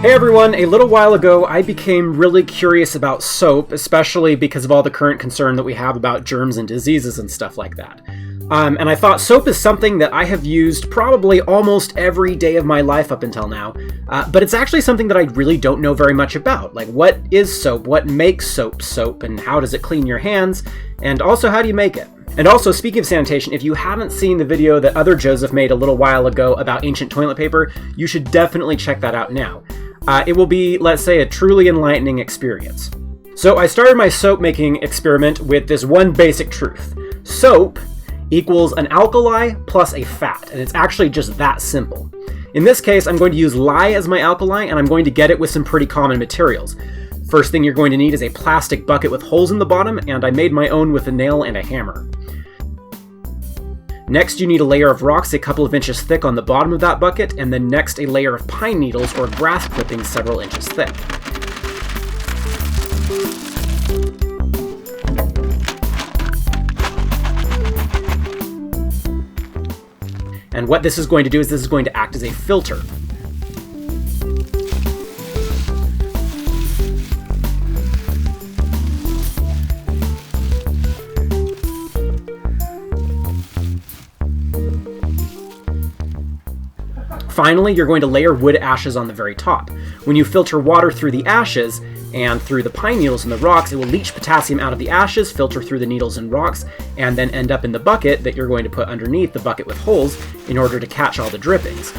Hey everyone, a little while ago I became really curious about soap, especially because of all the current concern that we have about germs and diseases and stuff like that. And I thought soap is something that I have used probably almost every day of my life up until now, but it's actually something that I really don't know very much about. Like, what is soap? What makes soap soap? And how does it clean your hands? And also, how do you make it? And also, speaking of sanitation, if you haven't seen the video that other Joseph made a little while ago about ancient toilet paper, you should definitely check that out now. It will be, let's say, a truly enlightening experience. So I started my soap making experiment with this one basic truth. Soap equals an alkali plus a fat, and it's actually just that simple. In this case, I'm going to use lye as my alkali, and I'm going to get it with some pretty common materials. First thing you're going to need is a plastic bucket with holes in the bottom, and I made my own with a nail and a hammer. Next, you need a layer of rocks a couple of inches thick on the bottom of that bucket, and then next a layer of pine needles or grass clippings several inches thick. And what this is going to do is this is going to act as a filter. Finally, you're going to layer wood ashes on the very top. When you filter water through the ashes and through the pine needles and the rocks, it will leach potassium out of the ashes, filter through the needles and rocks, and then end up in the bucket that you're going to put underneath the bucket with holes in order to catch all the drippings.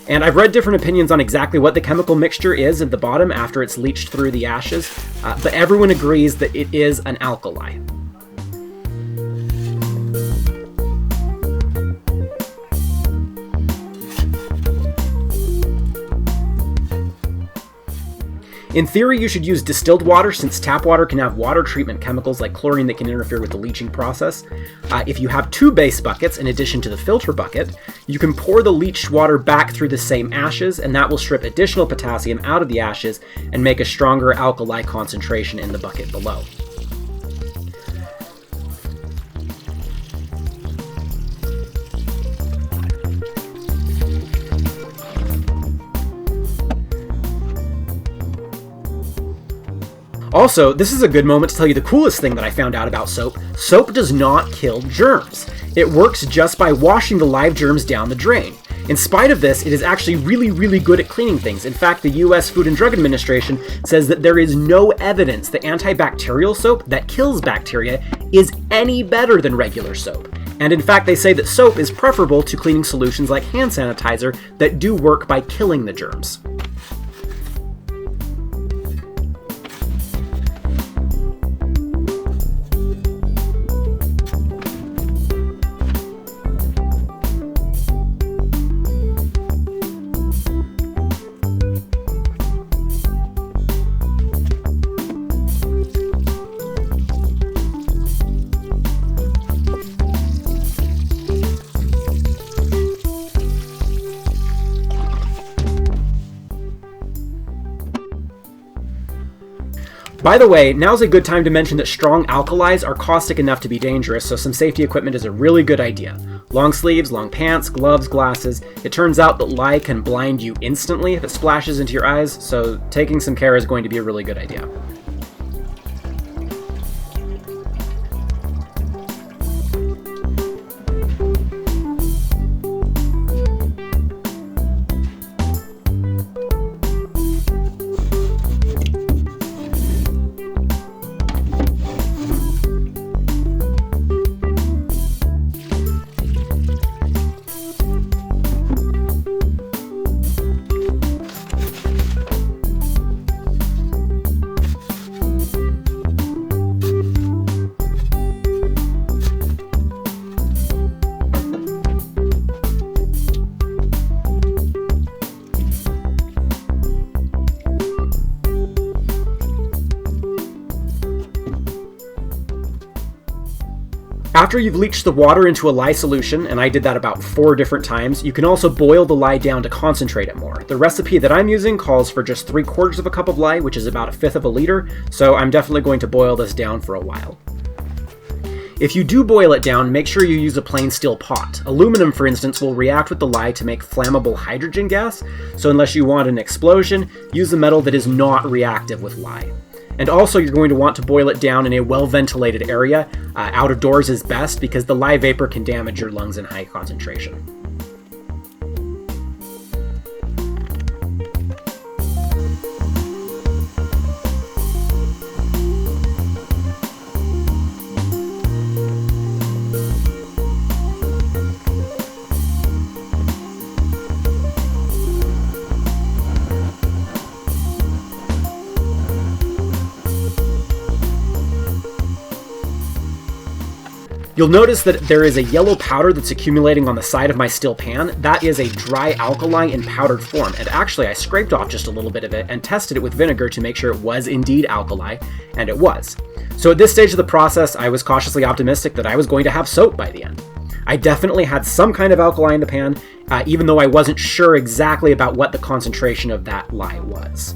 And I've read different opinions on exactly what the chemical mixture is at the bottom after it's leached through the ashes, but everyone agrees that it is an alkali. In theory, you should use distilled water since tap water can have water treatment chemicals like chlorine that can interfere with the leaching process. If you have two base buckets in addition to the filter bucket, you can pour the leached water back through the same ashes, and that will strip additional potassium out of the ashes and make a stronger alkali concentration in the bucket below. Also, this is a good moment to tell you the coolest thing that I found out about soap. Soap does not kill germs. It works just by washing the live germs down the drain. In spite of this, it is actually really good at cleaning things. In fact, the US Food and Drug Administration says that there is no evidence that antibacterial soap that kills bacteria is any better than regular soap. And in fact, they say that soap is preferable to cleaning solutions like hand sanitizer that do work by killing the germs. By the way, now's a good time to mention that strong alkalis are caustic enough to be dangerous, so some safety equipment is a really good idea. Long sleeves, long pants, gloves, glasses. It turns out that lye can blind you instantly if it splashes into your eyes, so taking some care is going to be a really good idea. After you've leached the water into a lye solution, and I did that about 4 different times, you can also boil the lye down to concentrate it more. The recipe that I'm using calls for just 3/4 of a cup of lye, which is about 1/5 of a liter, so I'm definitely going to boil this down for a while. If you do boil it down, make sure you use a plain steel pot. Aluminum, for instance, will react with the lye to make flammable hydrogen gas, so unless you want an explosion, use a metal that is not reactive with lye. And also, you're going to want to boil it down in a well-ventilated area. Out of doors is best because the lye vapor can damage your lungs in high concentration. You'll notice that there is a yellow powder that's accumulating on the side of my steel pan. That is a dry alkali in powdered form, and actually I scraped off just a little bit of it and tested it with vinegar to make sure it was indeed alkali, and it was. So at this stage of the process, I was cautiously optimistic that I was going to have soap by the end. I definitely had some kind of alkali in the pan, even though I wasn't sure exactly about what the concentration of that lye was.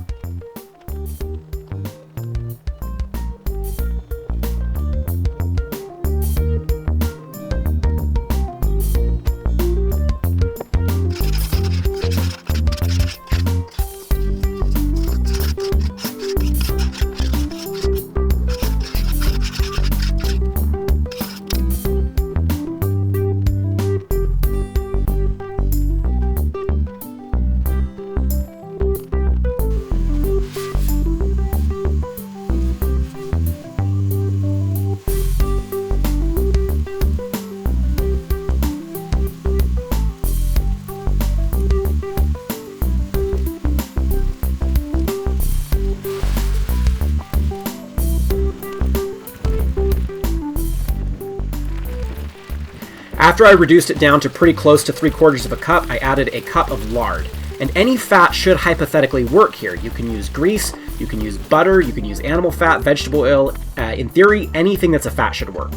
After I reduced it down to pretty close to 3/4 of a cup, I added a cup of lard. And any fat should hypothetically work here. You can use grease, you can use butter, you can use animal fat, vegetable oil. In theory, anything that's a fat should work.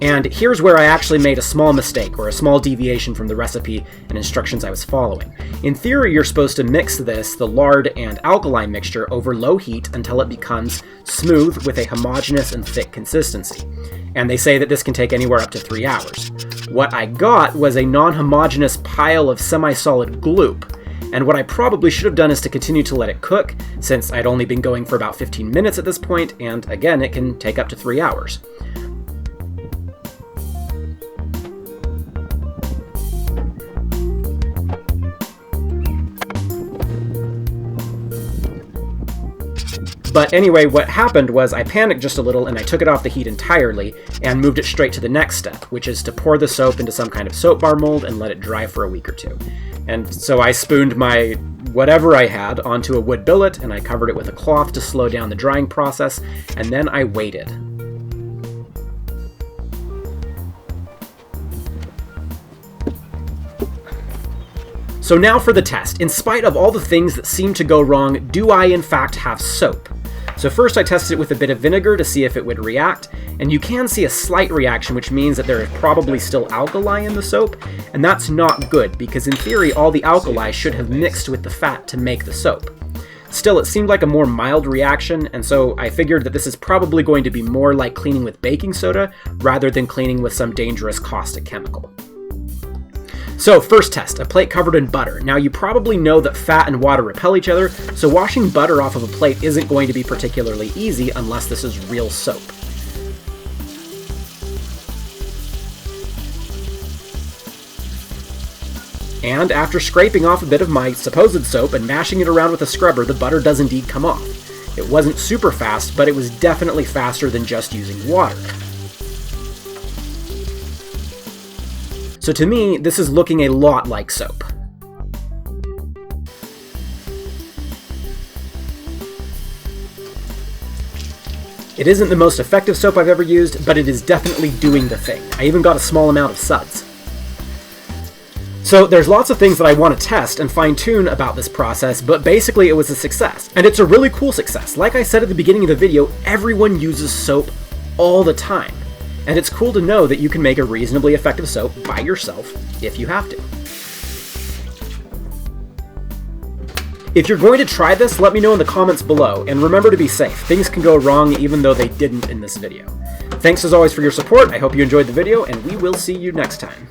And here's where I actually made a small mistake, or a small deviation from the recipe and instructions I was following. In theory, you're supposed to mix the lard and alkali mixture over low heat until it becomes smooth with a homogeneous and thick consistency. And they say that this can take anywhere up to 3 hours. What I got was a non-homogeneous pile of semi-solid gloop. And what I probably should have done is to continue to let it cook, since I'd only been going for about 15 minutes at this point, and again, it can take up to 3 hours. But anyway, what happened was I panicked just a little and I took it off the heat entirely and moved it straight to the next step, which is to pour the soap into some kind of soap bar mold and let it dry for a week or two. And so I spooned my whatever I had onto a wood billet and I covered it with a cloth to slow down the drying process, and then I waited. So now for the test. In spite of all the things that seem to go wrong, do I in fact have soap? So first I tested it with a bit of vinegar to see if it would react, and you can see a slight reaction, which means that there is probably still alkali in the soap, and that's not good, because in theory all the alkali should have mixed with the fat to make the soap. Still, it seemed like a more mild reaction, and so I figured that this is probably going to be more like cleaning with baking soda rather than cleaning with some dangerous caustic chemical. So first test, a plate covered in butter. Now you probably know that fat and water repel each other, so washing butter off of a plate isn't going to be particularly easy unless this is real soap. And after scraping off a bit of my supposed soap and mashing it around with a scrubber, the butter does indeed come off. It wasn't super fast, but it was definitely faster than just using water. So to me, this is looking a lot like soap. It isn't the most effective soap I've ever used, but it is definitely doing the thing. I even got a small amount of suds. So there's lots of things that I want to test and fine-tune about this process, but basically it was a success. And it's a really cool success. Like I said at the beginning of the video, everyone uses soap all the time. And it's cool to know that you can make a reasonably effective soap by yourself if you have to. If you're going to try this, let me know in the comments below, and remember to be safe. Things can go wrong even though they didn't in this video. Thanks as always for your support, I hope you enjoyed the video, and we will see you next time.